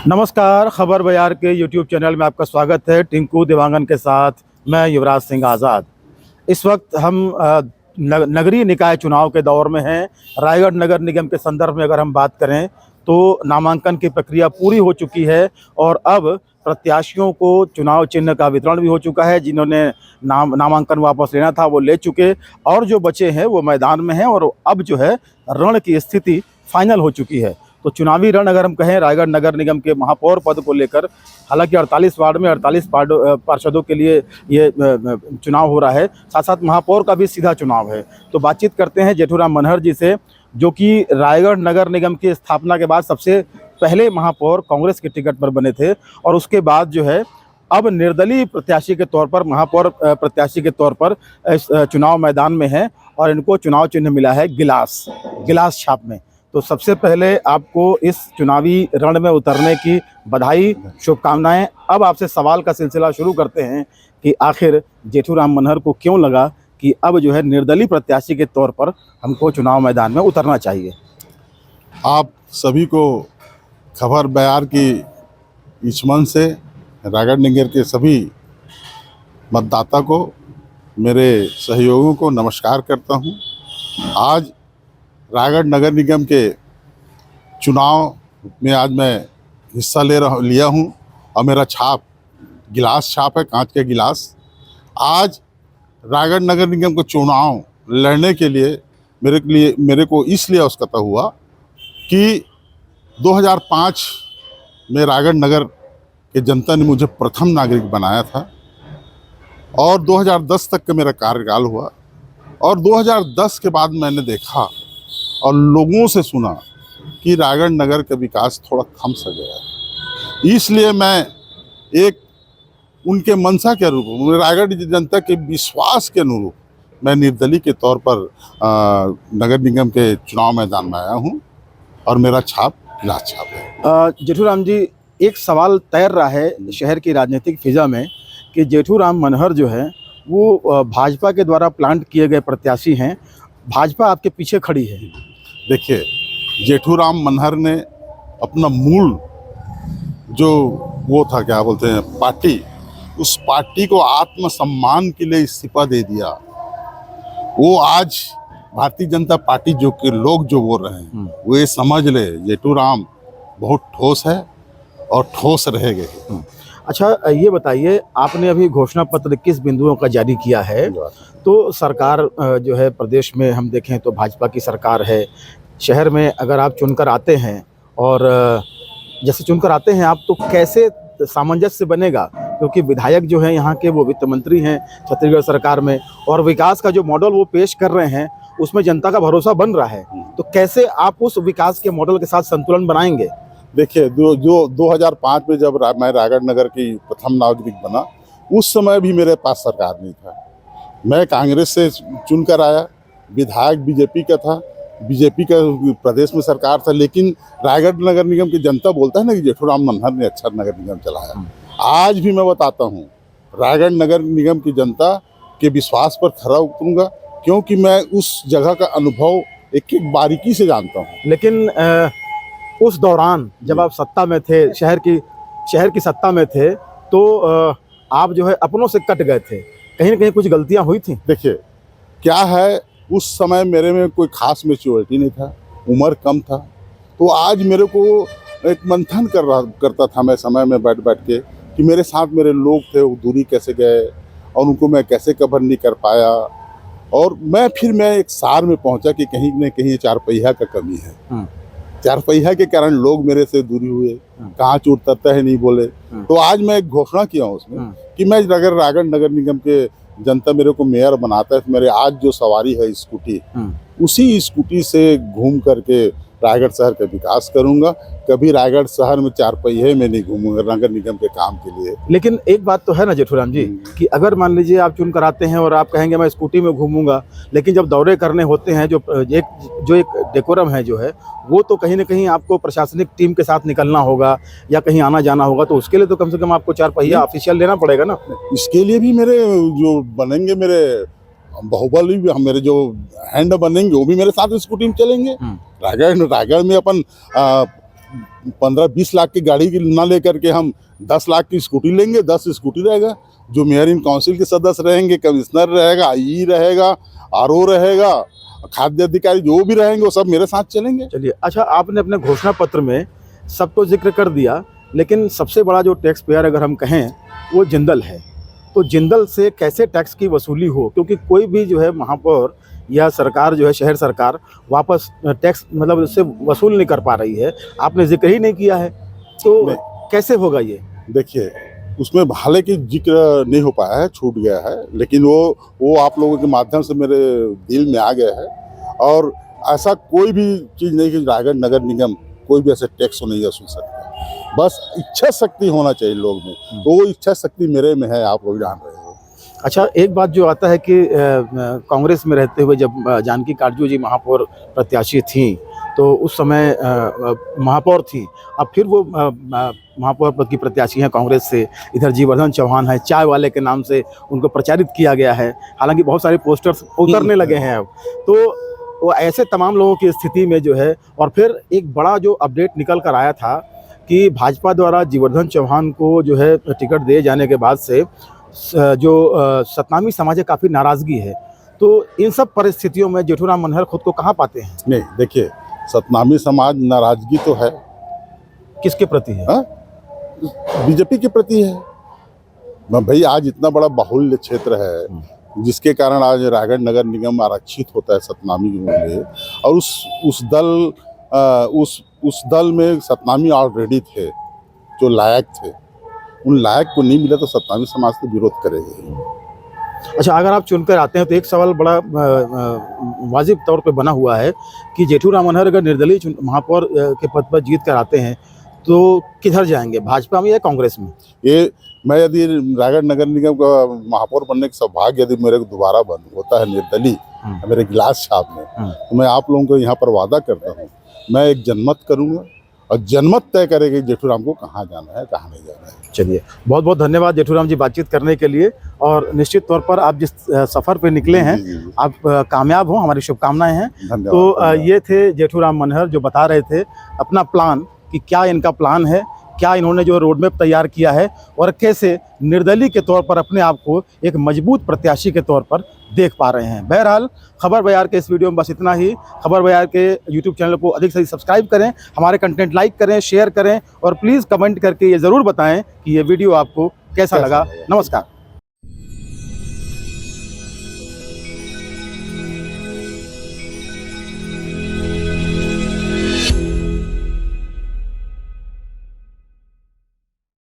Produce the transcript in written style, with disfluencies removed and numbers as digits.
नमस्कार, खबर बयार के यूट्यूब चैनल में आपका स्वागत है। टिंकू देवांगन के साथ मैं युवराज सिंह आज़ाद। इस वक्त हम नगरीय निकाय चुनाव के दौर में हैं। रायगढ़ नगर निगम के संदर्भ में अगर हम बात करें तो नामांकन की प्रक्रिया पूरी हो चुकी है और अब प्रत्याशियों को चुनाव चिन्ह का वितरण भी हो चुका है। जिन्होंने नामांकन वापस लेना था वो ले चुके और जो बचे हैं वो मैदान में हैं और अब जो है रण की स्थिति फाइनल हो चुकी है। तो चुनावी रण अगर हम कहें रायगढ़ नगर निगम के महापौर पद को लेकर, हालांकि 48 वार्ड में 48 पार्षदों के लिए ये चुनाव हो रहा है, साथ साथ महापौर का भी सीधा चुनाव है। तो बातचीत करते हैं जेठूराम मनहर जी से, जो कि रायगढ़ नगर निगम की स्थापना के बाद सबसे पहले महापौर कांग्रेस के टिकट पर बने थे और उसके बाद जो है अब निर्दलीय प्रत्याशी के तौर पर, महापौर प्रत्याशी के तौर पर चुनाव मैदान में है और इनको चुनाव चिन्ह मिला है गिलास छाप में। तो सबसे पहले आपको इस चुनावी रण में उतरने की बधाई, शुभकामनाएं। अब आपसे सवाल का सिलसिला शुरू करते हैं कि आखिर जेठूराम मनहर को क्यों लगा कि अब जो है निर्दलीय प्रत्याशी के तौर पर हमको चुनाव मैदान में उतरना चाहिए। आप सभी को खबर बयार की इस मंच से रायगढ़ नगर के सभी मतदाता को, मेरे सहयोगियों को नमस्कार करता हूं। आज रायगढ़ नगर निगम के चुनाव में आज मैं हिस्सा लिया हूं और मेरा छाप गिलास छाप है, कांच के गिलास। आज रायगढ़ नगर निगम का चुनाव लड़ने के लिए मेरे को इसलिए आवश्यकता हुआ कि 2005 में रायगढ़ नगर के जनता ने मुझे प्रथम नागरिक बनाया था और 2010 तक का मेरा कार्यकाल हुआ और 2010 के बाद मैंने देखा और लोगों से सुना कि रायगढ़ नगर का विकास थोड़ा थम सा गया है। इसलिए मैं एक उनके मंशा के अनुरूप, रायगढ़ जनता के विश्वास के अनुरूप मैं निर्दलीय के तौर पर नगर निगम के चुनाव मैदान में आया हूं और मेरा छाप गिलास छाप है। जेठूराम जी, एक सवाल तैर रहा है शहर की राजनीतिक फिजा में कि जेठूराम मनहर जो है वो भाजपा के द्वारा प्लांट किए गए प्रत्याशी हैं, भाजपा आपके पीछे खड़ी है। देखिए, जेठूराम मनहर ने अपना मूल जो वो था, क्या बोलते हैं, पार्टी, उस पार्टी को आत्मसम्मान के लिए इस्तीफा दे दिया। वो आज भारतीय जनता पार्टी जो के लोग जो बोल रहे हैं वो ये समझ ले जेठूराम बहुत ठोस है और ठोस रहेंगे। अच्छा, ये बताइए, आपने अभी घोषणा पत्र 21 बिंदुओं का जारी किया है, तो सरकार जो है प्रदेश में हम देखें तो भाजपा की सरकार है। शहर में अगर आप चुनकर आते हैं और जैसे चुनकर आते हैं आप, तो कैसे सामंजस्य बनेगा? क्योंकि विधायक जो हैं यहाँ के वो वित्त मंत्री हैं छत्तीसगढ़ सरकार में और विकास का जो मॉडल वो पेश कर रहे हैं उसमें जनता का भरोसा बन रहा है। तो कैसे आप उस विकास के मॉडल के साथ संतुलन बनाएंगे? देखिए, जो 2005 में जब मैं रायगढ़ नगर की प्रथम नागरिक बना, उस समय भी मेरे पास सरकार नहीं था। मैं कांग्रेस से चुनकर आया, विधायक बीजेपी का था, बीजेपी का प्रदेश में सरकार था, लेकिन रायगढ़ नगर निगम की जनता बोलता है ना कि जेठूराम मनहर ने अच्छा नगर निगम चलाया। आज भी मैं बताता हूँ, रायगढ़ नगर निगम की जनता के विश्वास पर खरा उतरूंगा, क्योंकि मैं उस जगह का अनुभव एक एक बारीकी से जानता हूँ। लेकिन उस दौरान जब आप सत्ता में थे, शहर की सत्ता में थे, तो आप जो है अपनों से कट गए थे, कहीं ना कहीं कुछ गलतियां हुई थी। देखिए, क्या है, उस समय मेरे में कोई खास मैच्योरिटी नहीं था, उम्र कम था, तो आज मेरे को एक मंथन करता था मैं समय में बैठ के कि मेरे साथ मेरे लोग थे वो दूरी कैसे गए और उनको मैं कैसे कवर नहीं कर पाया। और मैं एक सार में पहुंचा कि कहीं न कहीं चार पहिया का कमी है। चार पहिया के कारण लोग मेरे से दूरी हुए, कहाँ चोट उतरता है नहीं बोले। तो आज मैं एक घोषणा किया हूँ उसमें कि मैं अगर रायगढ़ नगर निगम के जनता मेरे को मेयर बनाता है तो मेरे आज जो सवारी है स्कूटी, उसी स्कूटी से घूम करके रायगढ़ शहर का विकास करूंगा। कभी रायगढ़ शहर में चार पहिए में नहीं घूमूंगा नगर निगम के काम के लिए। लेकिन एक बात तो है ना जेठूराम जी कि अगर मान लीजिए आप चुन कर आते हैं और आप कहेंगे मैं स्कूटी में घूमूंगा, लेकिन जब दौरे करने होते हैं जो एक डेकोरम है जो है वो तो कहीं ना कहीं आपको प्रशासनिक टीम के साथ निकलना होगा या कहीं आना जाना होगा, तो उसके लिए तो कम से कम आपको चार पहिया ऑफिशियल लेना पड़ेगा ना। इसके लिए भी मेरे जो बनेंगे, मेरे बाहुबली भी, मेरे जो हैंड बनेंगे वो भी मेरे साथ स्कूटी में चलेंगे। रायगढ़ में अपन 15-20 लाख की गाड़ी की ना लेकर के हम 10 लाख की स्कूटी लेंगे, 10 स्कूटी रहेगा। जो मेयर इन काउंसिल के सदस्य रहेंगे, कमिश्नर रहेगा, आई रहेगा, आरओ रहेगा, खाद्य अधिकारी जो भी रहेंगे वो सब मेरे साथ चलेंगे। चलिए, अच्छा, आपने अपने घोषणा पत्र में सबको जिक्र कर दिया, लेकिन सबसे बड़ा जो टैक्स पेयर अगर हम कहें वो जिंदल है। तो जिंदल से कैसे टैक्स की वसूली हो, क्योंकि कोई भी जो है महापौर या सरकार जो है, शहर सरकार वापस टैक्स मतलब उससे वसूल नहीं कर पा रही है। आपने जिक्र ही नहीं किया है, तो कैसे होगा ये? देखिए, उसमें हालांकि जिक्र नहीं हो पाया है, छूट गया है, लेकिन वो आप लोगों के माध्यम से मेरे दिल में आ गया है। और ऐसा कोई भी चीज़ नहीं कि रायगढ़ नगर निगम कोई भी ऐसे टैक्स नहीं वसूल सकता। बस इच्छा शक्ति होना चाहिए लोग में, तो वो इच्छा शक्ति मेरे में है, आप लोग जान रहे हो। अच्छा, एक बात जो आता है कि कांग्रेस में रहते हुए जब जानकी काटजू जी महापौर प्रत्याशी थीं, तो उस समय महापौर थी। अब फिर वो महापौर पद की प्रत्याशी हैं कांग्रेस से। इधर जीवर्धन चौहान है, चाय वाले के नाम से उनको प्रचारित किया गया है। हालांकि बहुत सारे पोस्टर्स उतरने लगे हैं अब। तो वो ऐसे तमाम लोगों की स्थिति में जो है, और फिर एक बड़ा जो अपडेट निकल कर आया था कि भाजपा द्वारा जीवर्धन चौहान को जो है टिकट दिए जाने के बाद से जो सतनामी समाज है, काफ़ी नाराज़गी है। तो इन सब परिस्थितियों में जेठूराम मनहर खुद को कहाँ पाते हैं? नहीं, देखिए, सतनामी समाज नाराजगी तो है। किसके प्रति है? बीजेपी के प्रति है। भाई, आज इतना बड़ा बाहुल्य क्षेत्र है जिसके कारण आज रायगढ़ नगर निगम आरक्षित होता है सतनामी के लिए। और उस दल में सतनामी ऑलरेडी थे जो लायक थे। उन लायक को नहीं मिला तो सतनामी समाज तो विरोध करेंगे। अच्छा, अगर आप चुनकर आते हैं तो एक सवाल बड़ा वाजिब तौर पे बना हुआ है कि जेठूराम मनहर अगर निर्दलीय महापौर के पद पर जीत कर आते हैं तो किधर जाएंगे, भाजपा में या कांग्रेस में? ये मैं यदि रायगढ़ नगर निगम का महापौर बनने का सौभाग्य यदि मेरे को दोबारा बन होता है निर्दलीय मेरे गिलास छाप में, तो मैं आप लोगों को यहाँ पर वादा करता हूँ, मैं एक जनमत करूँगा और जनमत तय करेगी जेठूराम को कहाँ जाना है, कहाँ नहीं जाना है। चलिए, बहुत बहुत धन्यवाद जेठूराम जी बातचीत करने के लिए। और निश्चित तौर पर आप जिस सफ़र पे निकले हैं, आप कामयाब हों, हमारी शुभकामनाएं हैं। तो ये थे जेठूराम मनहर जो बता रहे थे अपना प्लान, कि क्या इनका प्लान है, क्या इन्होंने जो रोड मैप तैयार किया है, और कैसे निर्दलीय के तौर पर अपने आप को एक मजबूत प्रत्याशी के तौर पर देख पा रहे हैं। बहरहाल, खबर बयार के इस वीडियो में बस इतना ही। खबर बयार के यूट्यूब चैनल को अधिक से अधिक सब्सक्राइब करें, हमारे कंटेंट लाइक करें, शेयर करें, और प्लीज़ कमेंट करके ये ज़रूर बताएं कि ये वीडियो आपको कैसा लगा। नमस्कार।